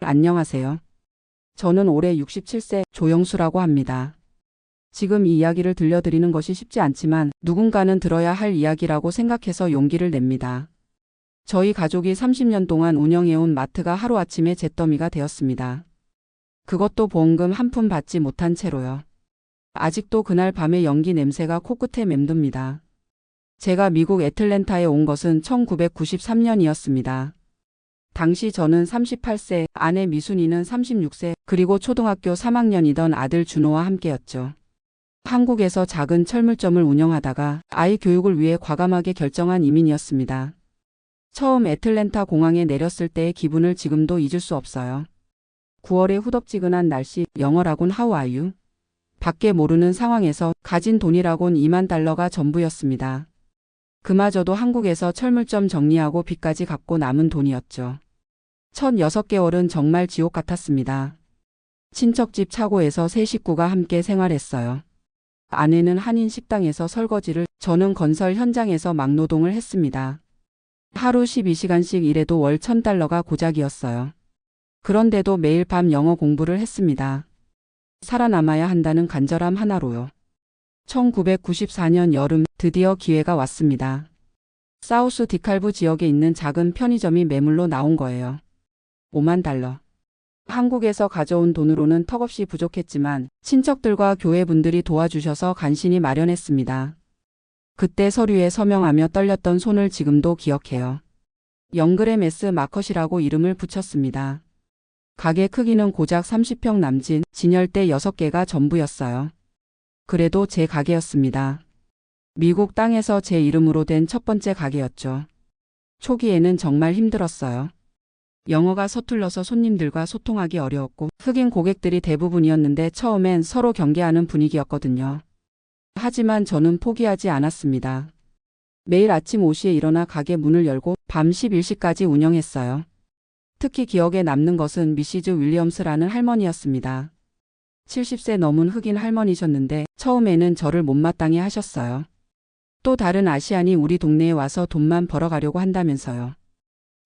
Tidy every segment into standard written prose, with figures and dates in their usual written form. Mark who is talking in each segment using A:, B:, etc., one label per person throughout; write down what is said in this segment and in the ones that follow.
A: 안녕하세요. 저는 올해 67세 조영수라고 합니다. 지금 이 이야기를 들려드리는 것이 쉽지 않지만 누군가는 들어야 할 이야기라고 생각해서 용기를 냅니다. 저희 가족이 30년 동안 운영해온 마트가 하루아침에 잿더미가 되었습니다. 그것도 보험금 한 푼 받지 못한 채로요. 아직도 그날 밤의 연기 냄새가 코끝에 맴돕니다. 제가 미국 애틀랜타에 온 것은 1993년이었습니다. 당시 저는 38세, 아내 미순이는 36세, 그리고 초등학교 3학년이던 아들 준호와 함께였죠. 한국에서 작은 철물점을 운영하다가 아이 교육을 위해 과감하게 결정한 이민이었습니다. 처음 애틀랜타 공항에 내렸을 때의 기분을 지금도 잊을 수 없어요. 9월의 후덥지근한 날씨, 영어라곤 How are you? 밖에 모르는 상황에서 가진 돈이라곤 $20,000가 전부였습니다. 그마저도 한국에서 철물점 정리하고 빚까지 갚고 남은 돈이었죠. 첫 6개월은 정말 지옥 같았습니다. 친척집 차고에서 세 식구가 함께 생활했어요. 아내는 한인 식당에서 설거지를, 저는 건설 현장에서 막노동을 했습니다. 하루 12시간씩 일해도 월 $1,000가 고작이었어요. 그런데도 매일 밤 영어 공부를 했습니다. 살아남아야 한다는 간절함 하나로요. 1994년 여름 드디어 기회가 왔습니다. 사우스 디칼브 지역에 있는 작은 편의점이 매물로 나온 거예요. $50,000. 한국에서 가져온 돈으로는 턱없이 부족했지만 친척들과 교회분들이 도와주셔서 간신히 마련했습니다. 그때 서류에 서명하며 떨렸던 손을 지금도 기억해요. 영그램 S 마컷이라고 이름을 붙였습니다. 가게 크기는 고작 30평 남짓, 진열대 6개가 전부였어요. 그래도 제 가게였습니다. 미국 땅에서 제 이름으로 된 첫 번째 가게였죠. 초기에는 정말 힘들었어요. 영어가 서툴러서 손님들과 소통하기 어려웠고 흑인 고객들이 대부분이었는데 처음엔 서로 경계하는 분위기였거든요. 하지만 저는 포기하지 않았습니다. 매일 아침 5시에 일어나 가게 문을 열고 밤 11시까지 운영했어요. 특히 기억에 남는 것은 미시즈 윌리엄스라는 할머니였습니다. 70세 넘은 흑인 할머니셨는데 처음에는 저를 못마땅해 하셨어요. 또 다른 아시안이 우리 동네에 와서 돈만 벌어가려고 한다면서요.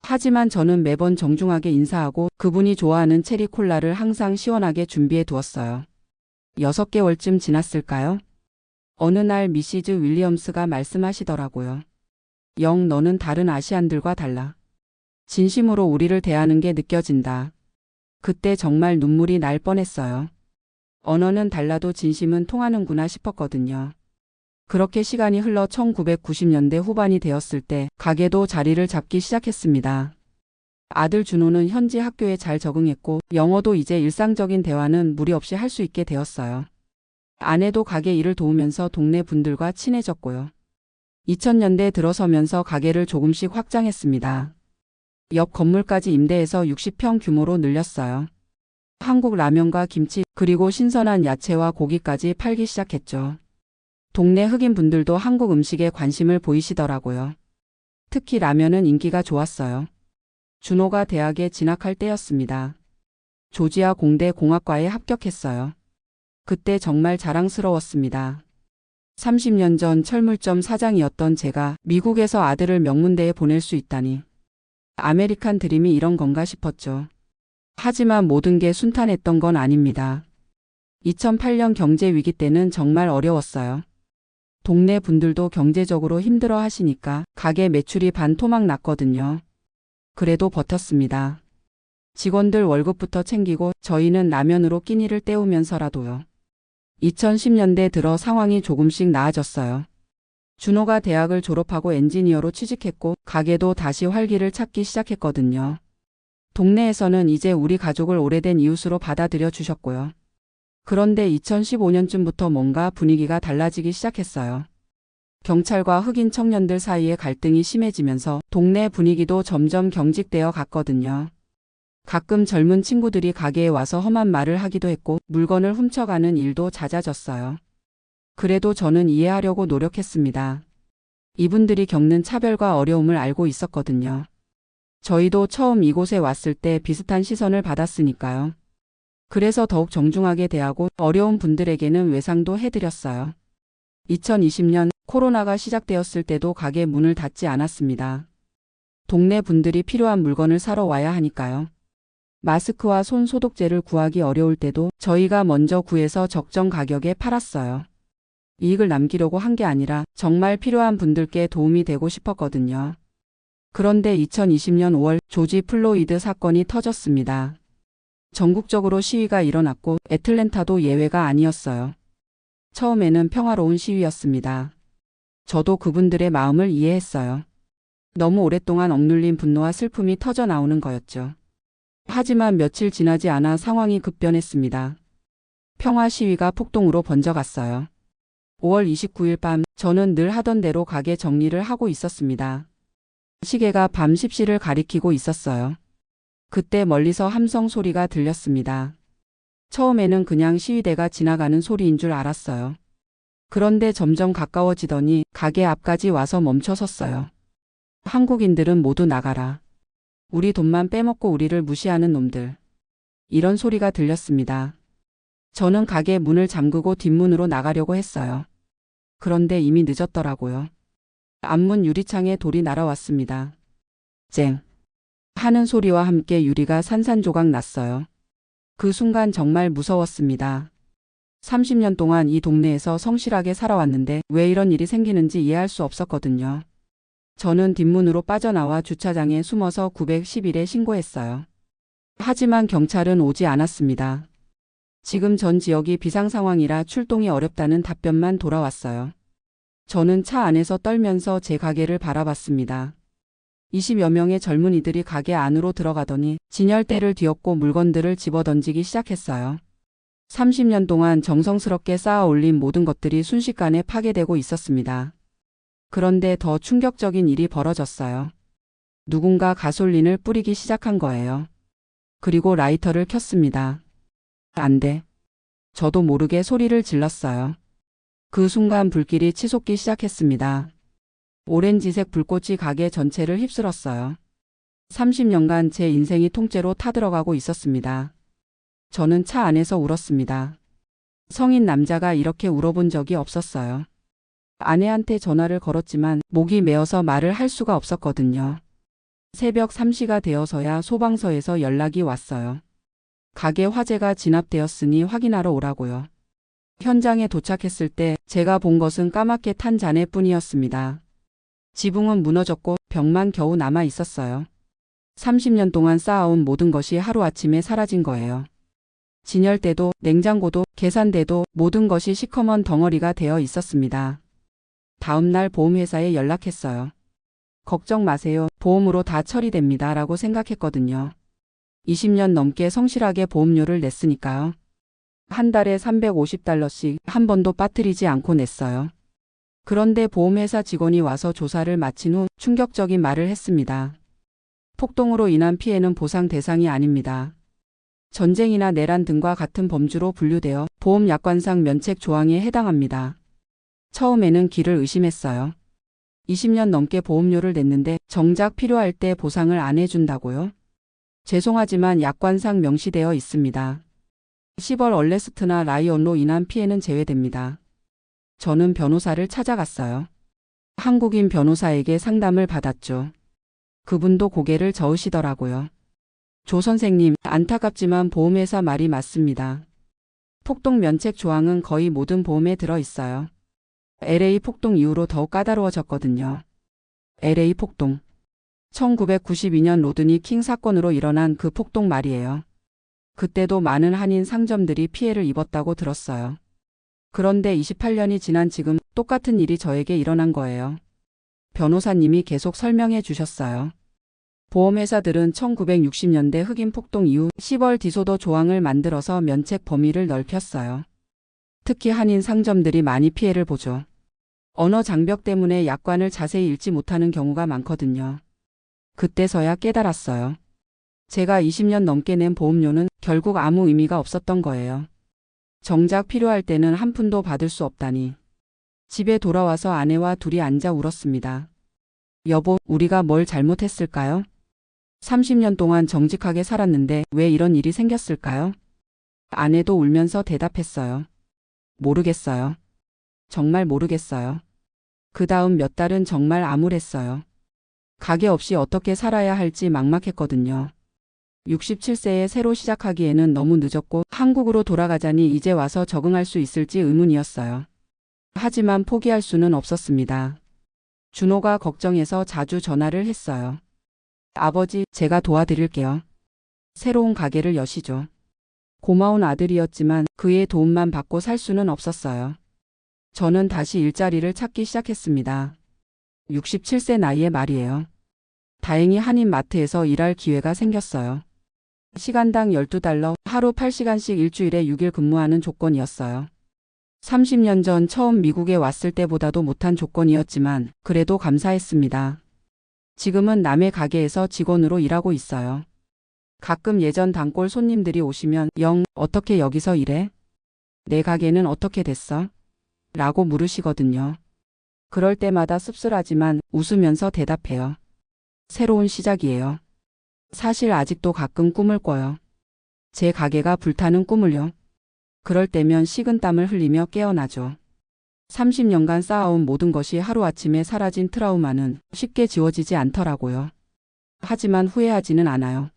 A: 하지만 저는 매번 정중하게 인사하고 그분이 좋아하는 체리 콜라를 항상 시원하게 준비해 두었어요. 6개월쯤 지났을까요? 어느 날 미시즈 윌리엄스가 말씀하시더라고요. 영, 너는 다른 아시안들과 달라. 진심으로 우리를 대하는 게 느껴진다. 그때 정말 눈물이 날 뻔했어요. 언어는 달라도 진심은 통하는구나 싶었거든요. 그렇게 시간이 흘러 1990년대 후반이 되었을 때 가게도 자리를 잡기 시작했습니다. 아들 준호는 현지 학교에 잘 적응했고 영어도 이제 일상적인 대화는 무리 없이 할 수 있게 되었어요. 아내도 가게 일을 도우면서 동네 분들과 친해졌고요. 2000년대 들어서면서 가게를 조금씩 확장했습니다. 옆 건물까지 임대해서 60평 규모로 늘렸어요. 한국 라면과 김치, 그리고 신선한 야채와 고기까지 팔기 시작했죠. 동네 흑인 분들도 한국 음식에 관심을 보이시더라고요. 특히 라면은 인기가 좋았어요. 준호가 대학에 진학할 때였습니다. 조지아 공대 공학과에 합격했어요. 그때 정말 자랑스러웠습니다. 30년 전 철물점 사장이었던 제가 미국에서 아들을 명문대에 보낼 수 있다니. 아메리칸 드림이 이런 건가 싶었죠. 하지만 모든 게 순탄했던 건 아닙니다. 2008년 경제 위기 때는 정말 어려웠어요. 동네 분들도 경제적으로 힘들어 하시니까 가게 매출이 반토막 났거든요. 그래도 버텼습니다. 직원들 월급부터 챙기고 저희는 라면으로 끼니를 때우면서라도요. 2010년대 들어 상황이 조금씩 나아졌어요. 준호가 대학을 졸업하고 엔지니어로 취직했고 가게도 다시 활기를 찾기 시작했거든요. 동네에서는 이제 우리 가족을 오래된 이웃으로 받아들여 주셨고요. 그런데 2015년쯤부터 뭔가 분위기가 달라지기 시작했어요. 경찰과 흑인 청년들 사이의 갈등이 심해지면서 동네 분위기도 점점 경직되어 갔거든요. 가끔 젊은 친구들이 가게에 와서 험한 말을 하기도 했고 물건을 훔쳐가는 일도 잦아졌어요. 그래도 저는 이해하려고 노력했습니다. 이분들이 겪는 차별과 어려움을 알고 있었거든요. 저희도 처음 이곳에 왔을 때 비슷한 시선을 받았으니까요. 그래서 더욱 정중하게 대하고 어려운 분들에게는 외상도 해드렸어요. 2020년 코로나가 시작되었을 때도 가게 문을 닫지 않았습니다. 동네 분들이 필요한 물건을 사러 와야 하니까요. 마스크와 손 소독제를 구하기 어려울 때도 저희가 먼저 구해서 적정 가격에 팔았어요. 이익을 남기려고 한 게 아니라 정말 필요한 분들께 도움이 되고 싶었거든요. 그런데 2020년 5월 조지 플로이드 사건이 터졌습니다. 전국적으로 시위가 일어났고 애틀랜타도 예외가 아니었어요. 처음에는 평화로운 시위였습니다. 저도 그분들의 마음을 이해했어요. 너무 오랫동안 억눌린 분노와 슬픔이 터져 나오는 거였죠. 하지만 며칠 지나지 않아 상황이 급변했습니다. 평화 시위가 폭동으로 번져갔어요. 5월 29일 밤 저는 늘 하던 대로 가게 정리를 하고 있었습니다. 시계가 밤 10시를 가리키고 있었어요. 그때 멀리서 함성 소리가 들렸습니다. 처음에는 그냥 시위대가 지나가는 소리인 줄 알았어요. 그런데 점점 가까워지더니 가게 앞까지 와서 멈춰섰어요. 한국인들은 모두 나가라. 우리 돈만 빼먹고 우리를 무시하는 놈들. 이런 소리가 들렸습니다. 저는 가게 문을 잠그고 뒷문으로 나가려고 했어요. 그런데 이미 늦었더라고요. 앞문 유리창에 돌이 날아왔습니다. 쨍 하는 소리와 함께 유리가 산산조각 났어요. 그 순간 정말 무서웠습니다. 30년 동안 이 동네에서 성실하게 살아왔는데 왜 이런 일이 생기는지 이해할 수 없었거든요. 저는 뒷문으로 빠져나와 주차장에 숨어서 911에 신고했어요. 하지만 경찰은 오지 않았습니다. 지금 전 지역이 비상 상황이라 출동이 어렵다는 답변만 돌아왔어요. 저는 차 안에서 떨면서 제 가게를 바라봤습니다. 20여 명의 젊은이들이 가게 안으로 들어가더니 진열대를 뒤엎고 물건들을 집어던지기 시작했어요. 30년 동안 정성스럽게 쌓아 올린 모든 것들이 순식간에 파괴되고 있었습니다. 그런데 더 충격적인 일이 벌어졌어요. 누군가 가솔린을 뿌리기 시작한 거예요. 그리고 라이터를 켰습니다. 안 돼. 저도 모르게 소리를 질렀어요. 그 순간 불길이 치솟기 시작했습니다. 오렌지색 불꽃이 가게 전체를 휩쓸었어요. 30년간 제 인생이 통째로 타들어가고 있었습니다. 저는 차 안에서 울었습니다. 성인 남자가 이렇게 울어본 적이 없었어요. 아내한테 전화를 걸었지만 목이 메어서 말을 할 수가 없었거든요. 새벽 3시가 되어서야 소방서에서 연락이 왔어요. 가게 화재가 진압되었으니 확인하러 오라고요. 현장에 도착했을 때 제가 본 것은 까맣게 탄 잔해뿐이었습니다. 지붕은 무너졌고 벽만 겨우 남아 있었어요. 30년 동안 쌓아온 모든 것이 하루아침에 사라진 거예요. 진열대도 냉장고도 계산대도 모든 것이 시커먼 덩어리가 되어 있었습니다. 다음 날 보험회사에 연락했어요. 걱정 마세요. 보험으로 다 처리됩니다. 라고 생각했거든요. 20년 넘게 성실하게 보험료를 냈으니까요. 한 달에 $350씩 한 번도 빠뜨리지 않고 냈어요. 그런데 보험회사 직원이 와서 조사를 마친 후 충격적인 말을 했습니다. 폭동으로 인한 피해는 보상 대상이 아닙니다. 전쟁이나 내란 등과 같은 범주로 분류되어 보험 약관상 면책 조항에 해당합니다. 처음에는 귀를 의심했어요. 20년 넘게 보험료를 냈는데 정작 필요할 때 보상을 안 해준다고요? 죄송하지만 약관상 명시되어 있습니다. 시벌 얼레스트나 라이언로 인한 피해는 제외됩니다. 저는 변호사를 찾아갔어요. 한국인 변호사에게 상담을 받았죠. 그분도 고개를 저으시더라고요. 조 선생님, 안타깝지만 보험회사 말이 맞습니다. 폭동 면책 조항은 거의 모든 보험에 들어 있어요. LA 폭동 이후로 더욱 까다로워졌거든요. LA 폭동. 1992년 로드니 킹 사건으로 일어난 그 폭동 말이에요. 그때도 많은 한인 상점들이 피해를 입었다고 들었어요. 그런데 28년이 지난 지금 똑같은 일이 저에게 일어난 거예요. 변호사님이 계속 설명해 주셨어요. 보험회사들은 1960년대 흑인 폭동 이후 시벌 디소더 조항을 만들어서 면책 범위를 넓혔어요. 특히 한인 상점들이 많이 피해를 보죠. 언어 장벽 때문에 약관을 자세히 읽지 못하는 경우가 많거든요. 그때서야 깨달았어요. 제가 20년 넘게 낸 보험료는 결국 아무 의미가 없었던 거예요. 정작 필요할 때는 한 푼도 받을 수 없다니. 집에 돌아와서 아내와 둘이 앉아 울었습니다. 여보, 우리가 뭘 잘못했을까요? 30년 동안 정직하게 살았는데 왜 이런 일이 생겼을까요? 아내도 울면서 대답했어요. 모르겠어요. 정말 모르겠어요. 그 다음 몇 달은 정말 암울했어요. 가게 없이 어떻게 살아야 할지 막막했거든요. 67세에 새로 시작하기에는 너무 늦었고 한국으로 돌아가자니 이제 와서 적응할 수 있을지 의문이었어요. 하지만 포기할 수는 없었습니다. 준호가 걱정해서 자주 전화를 했어요. 아버지, 제가 도와드릴게요. 새로운 가게를 여시죠. 고마운 아들이었지만 그의 도움만 받고 살 수는 없었어요. 저는 다시 일자리를 찾기 시작했습니다. 67세 나이에 말이에요. 다행히 한인마트에서 일할 기회가 생겼어요. 시간당 $12, 하루 8시간씩 일주일에 6일 근무하는 조건이었어요. 30년 전 처음 미국에 왔을 때보다도 못한 조건이었지만 그래도 감사했습니다. 지금은 남의 가게에서 직원으로 일하고 있어요. 가끔 예전 단골 손님들이 오시면 어떻게 여기서 일해? 내 가게는 어떻게 됐어? 라고 물으시거든요. 그럴 때마다 씁쓸하지만 웃으면서 대답해요. 새로운 시작이에요. 사실 아직도 가끔 꿈을 꿔요. 제 가게가 불타는 꿈을요. 그럴 때면 식은땀을 흘리며 깨어나죠. 30년간 쌓아온 모든 것이 하루아침에 사라진 트라우마는 쉽게 지워지지 않더라고요. 하지만 후회하지는 않아요.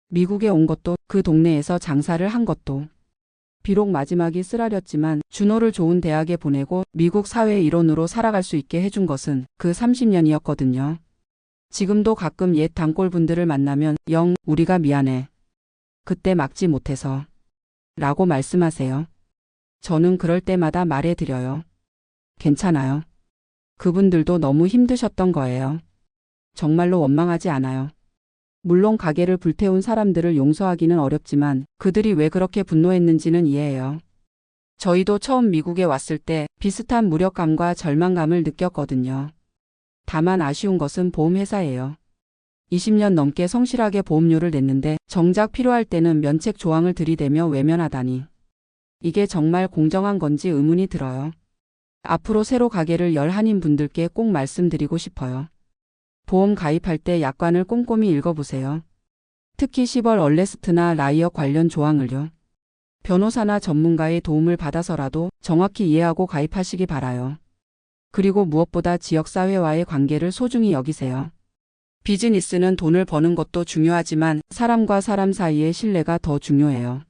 A: 미국에 온 것도, 그 동네에서 장사를 한 것도. 비록 마지막이 쓰라렸지만 준호를 좋은 대학에 보내고 미국 사회의 일원으로 살아갈 수 있게 해준 것은 그 30년이었거든요. 지금도 가끔 옛 단골분들을 만나면 우리가 미안해. 그때 막지 못해서. 라고 말씀하세요. 저는 그럴 때마다 말해드려요. 괜찮아요. 그분들도 너무 힘드셨던 거예요. 정말로 원망하지 않아요. 물론 가게를 불태운 사람들을 용서하기는 어렵지만 그들이 왜 그렇게 분노했는지는 이해해요. 저희도 처음 미국에 왔을 때 비슷한 무력감과 절망감을 느꼈거든요. 다만 아쉬운 것은 보험회사예요. 20년 넘게 성실하게 보험료를 냈는데 정작 필요할 때는 면책 조항을 들이대며 외면하다니. 이게 정말 공정한 건지 의문이 들어요. 앞으로 새로 가게를 열 한인분들께 꼭 말씀드리고 싶어요. 보험 가입할 때 약관을 꼼꼼히 읽어보세요. 특히 시벌 얼레스트나 라이어 관련 조항을요. 변호사나 전문가의 도움을 받아서라도 정확히 이해하고 가입하시기 바라요. 그리고 무엇보다 지역사회와의 관계를 소중히 여기세요. 비즈니스는 돈을 버는 것도 중요하지만 사람과 사람 사이의 신뢰가 더 중요해요.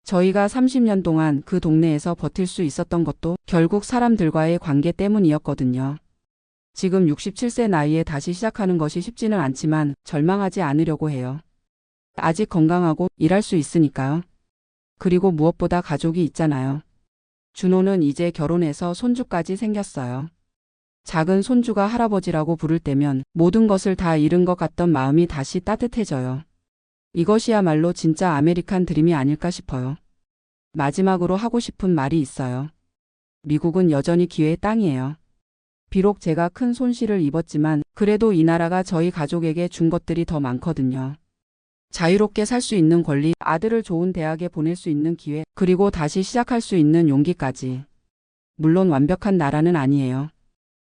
A: 저희가 30년 동안 그 동네에서 버틸 수 있었던 것도 결국 사람들과의 관계 때문이었거든요. 지금 67세 나이에 다시 시작하는 것이 쉽지는 않지만 절망하지 않으려고 해요. 아직 건강하고 일할 수 있으니까요. 그리고 무엇보다 가족이 있잖아요. 준호는 이제 결혼해서 손주까지 생겼어요. 작은 손주가 할아버지라고 부를 때면 모든 것을 다 잃은 것 같던 마음이 다시 따뜻해져요. 이것이야말로 진짜 아메리칸 드림이 아닐까 싶어요. 마지막으로 하고 싶은 말이 있어요. 미국은 여전히 기회의 땅이에요. 비록 제가 큰 손실을 입었지만 그래도 이 나라가 저희 가족에게 준 것들이 더 많거든요. 자유롭게 살 수 있는 권리, 아들을 좋은 대학에 보낼 수 있는 기회, 그리고 다시 시작할 수 있는 용기까지. 물론 완벽한 나라는 아니에요.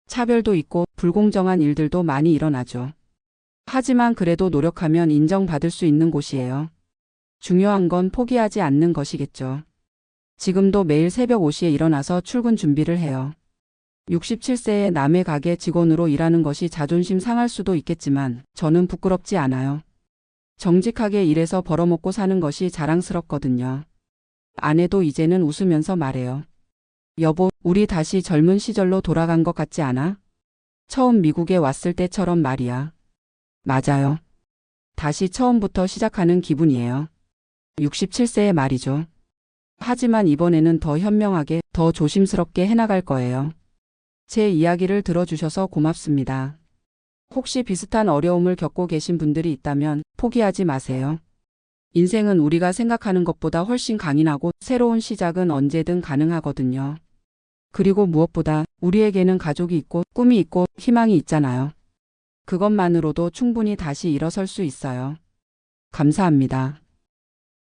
A: 차별도 있고 불공정한 일들도 많이 일어나죠. 하지만 그래도 노력하면 인정받을 수 있는 곳이에요. 중요한 건 포기하지 않는 것이겠죠. 지금도 매일 새벽 5시에 일어나서 출근 준비를 해요. 67세의 남의 가게 직원으로 일하는 것이 자존심 상할 수도 있겠지만 저는 부끄럽지 않아요. 정직하게 일해서 벌어먹고 사는 것이 자랑스럽거든요. 아내도 이제는 웃으면서 말해요. 여보, 우리 다시 젊은 시절로 돌아간 것 같지 않아? 처음 미국에 왔을 때처럼 말이야. 맞아요. 다시 처음부터 시작하는 기분이에요. 67세의 말이죠. 하지만 이번에는 더 현명하게, 더 조심스럽게 해나갈 거예요. 제 이야기를 들어주셔서 고맙습니다. 혹시 비슷한 어려움을 겪고 계신 분들이 있다면 포기하지 마세요. 인생은 우리가 생각하는 것보다 훨씬 강인하고 새로운 시작은 언제든 가능하거든요. 그리고 무엇보다 우리에게는 가족이 있고 꿈이 있고 희망이 있잖아요. 그것만으로도 충분히 다시 일어설 수 있어요. 감사합니다.